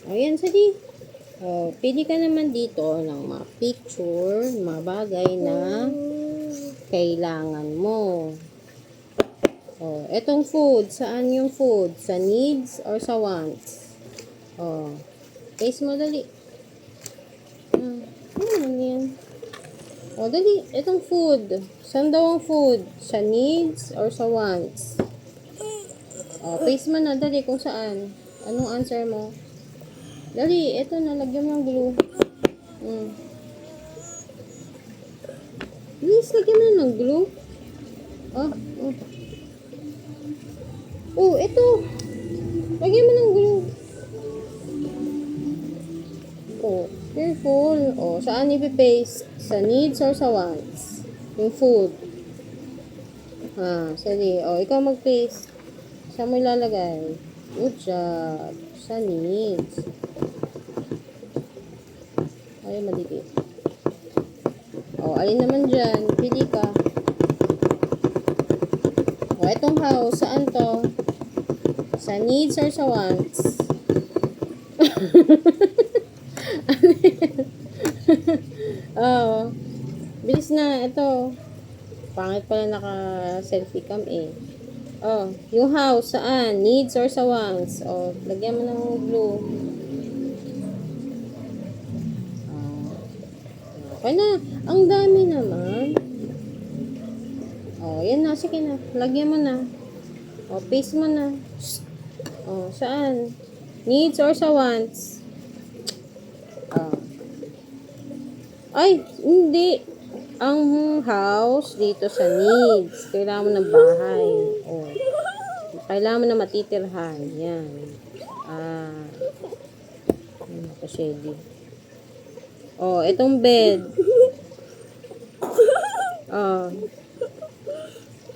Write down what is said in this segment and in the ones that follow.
Ayan, sige. Pili ka naman dito ng mga picture, mga bagay na kailangan mo. Etong food. Saan yung food? Sa needs or sa wants? Taste mo dali. Ano yan? Dali. Etong food. Saan daw ang food? Sa needs or sa wants? Taste mo na dali kung saan. Anong answer mo? Dali. Eto na. Lagyan mo ng glue. Please, lagyan mo na ng glue. Ito. Lagyan mo ng glue. Careful. Saan ipipaste? Sa needs or sa wants? Yung food. Sige. Ikaw mag-paste. Saan mo ilalagay? Good job. Sa needs. Ay, madikit. Alin naman dyan? Pili ka. Itong house. Saan to? Sa needs or sa wants? Bilis na. Ito. Pangit pala naka-selfie cam eh. Yung house. Saan? Needs or sa wants? Lagyan mo ng glue. Okay na. Ang dami naman. Yan na. Sige na. Lagyan mo na. Paste mo na. Saan? Needs or sa wants? Ay, hindi. Ang house dito sa needs. Kailangan mo ng bahay. Kailangan mo na matitirhan. Yan. Pasyedi. Itong bed.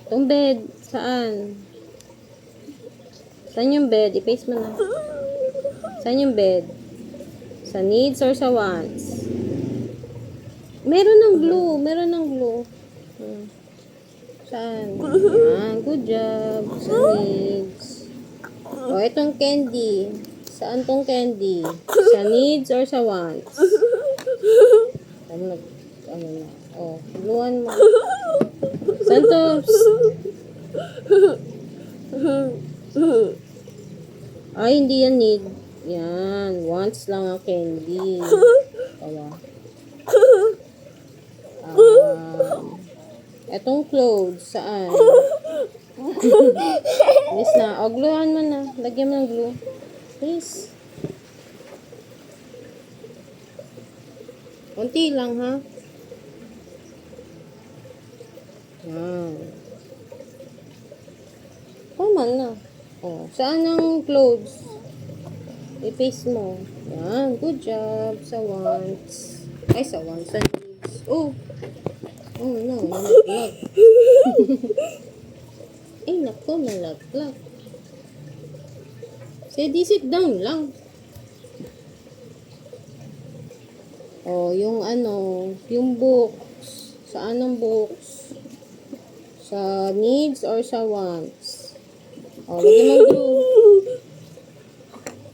Itong bed. Saan? Saan yung bed? I-paste mo na. Saan yung bed? Sa needs or sa wants? Meron ng glue. Meron ng glue. Saan? Yan. Good job. Sa needs. Itong candy. Saan tong candy? Sa needs or sa wants? Gluan mo. Saan to? Hindi yan need. Yan. Wants lang ang candy. Etong clothes. Saan? Yes na. Gluhan mo na. Lagyan mo ng glue. Please. Kunti lang, ha? Yan. Tama na. Saan ang clothes? I-paste mo. Yan. Good job. Sa wants. Ay, sa wants. Sa needs. No. Nalaglag. Nako. Nalaglag. Steady, sit down lang. Yung books. Saan ang books? Sa needs or sa wants? Lagyan mo ng glue.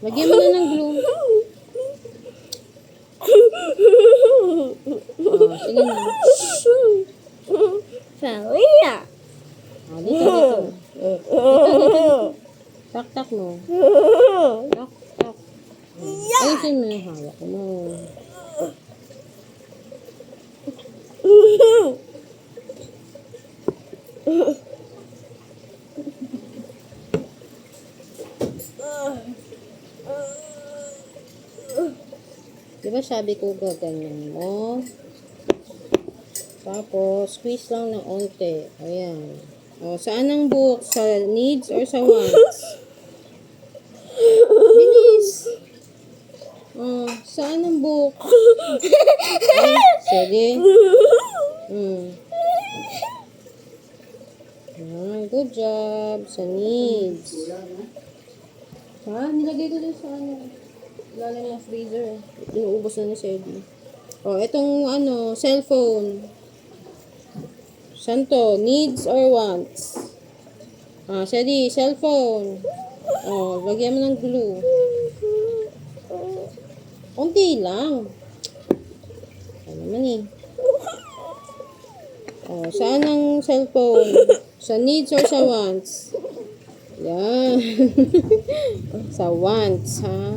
Lagyan mo na ng glue. Sige na. Sawiya. Dito. Tak mo. Tak. Ayusin mo yung hawak mo. Diba sabi ko gaganyan mo? Tapos, squeeze lang ng onte. Ayan. Saan ang book? Sa needs or sa wants? Bilis! Saan ang book? Sige. Good job. Sa needs. Nilagay ko din sa ilalim ng freezer. Inuubos na ni Sedi. Itong cellphone. Saan to? Needs or wants? Sedi, cellphone. Lagyan mo ng glue. Konti lang. Ano naman eh. Oh, saan ang cellphone? Sa needs or sa wants? Yan. Sa wants, ha?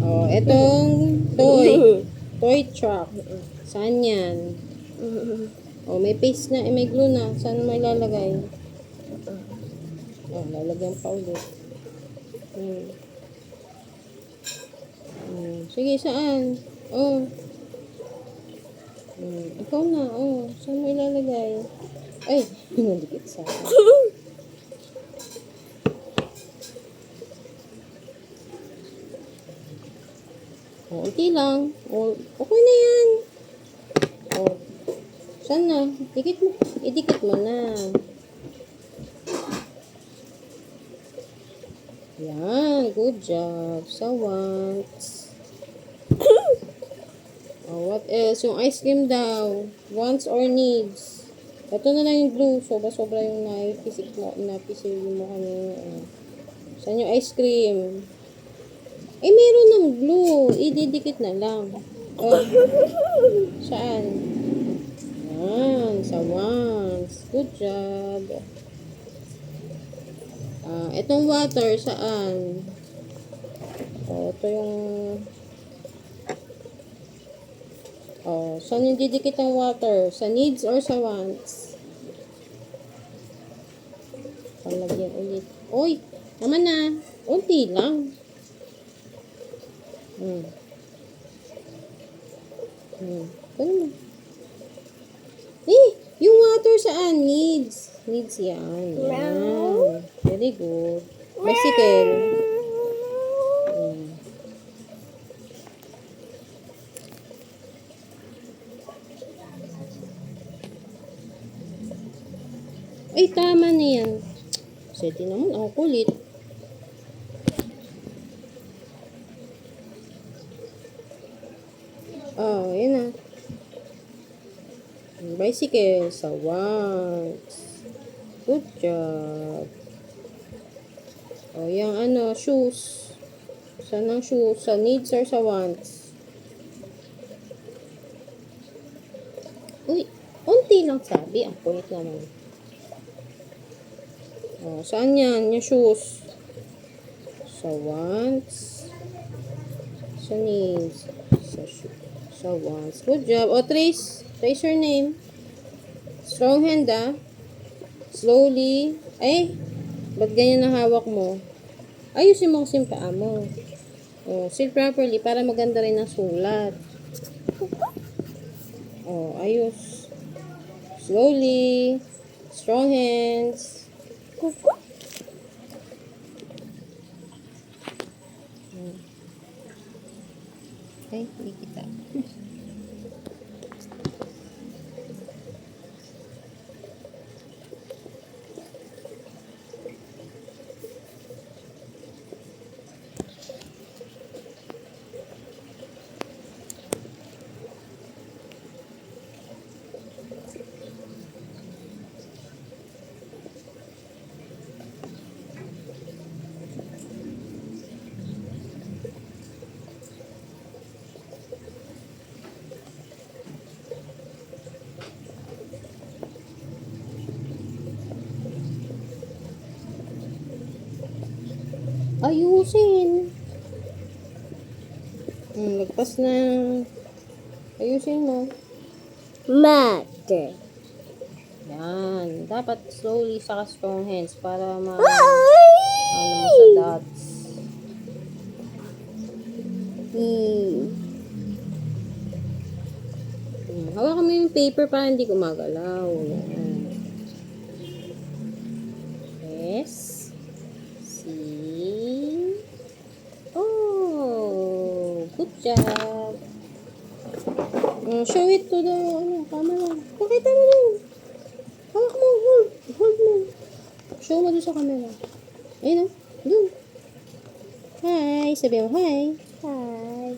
Oh, etong toy. Toy truck. Saan yan? Oh, may paste na. May glue na. Saan mo ilalagay? Oh, lalagyan pa ulit. Sige, saan? Oh. Ikaw na. Oh, saan mo ilalagay? Ay, nadikit sa akin. Oh, okay lang. Oh, okay na yan. Oh, saan na? Dikit mo. Idikit mo na. Yan, good job. Sa wants. Oh, what else? Yung ice cream daw. Wants or needs. Ito na lang yung glue. Sobra-sobra yung napisik mo kanina. Saan yung ice cream? Eh, meron ng glue. Ididikit na lang. Oh, saan? Yan, sa wants. Good job. Itong water, saan? Oh, ito yung... Oh, saan yung didikit ang water? Sa needs or sa wants? Palagyan ulit. Uy, naman na. Unti lang. Ganun. Eh, yung water saan? Needs. Needs yan. Yan. Very good. Bicycle. Ay, tama na yan. Seti naman, ako kulit. Oh, yan na. Bicycle sa wants. Good job. Oh, yung ano, shoes. Saan ang shoes? Sa needs or sa wants? Uy, unti lang sabi. Ang kulit naman. Oh, saan yan? Yung shoes. Sa wants. Sa needs. Sa wants. Good job. O, trace. Trace your name. Strong hand, ah. Slowly. Ay, ba't ganyan ang hawak mo? Ayusin mo kasi yung paa mo. O, sit properly para maganda rin ang sulat. O, ayos. Slowly. Strong hands. Ay, hindi kita. Ayusin. Lagpas na. Ayusin mo. Mate. Yan. Dapat slowly saka strong hands para ano mo sa dots. Hawakan mo yung paper para hindi gumagalaw. Yan. S. C. Oh, good job. Show it to the camera. Pakita mo na. Hawak mo, hold mo. Show mo doon sa camera. Ayun o, doon. Hi, sabi mo hi. Hi.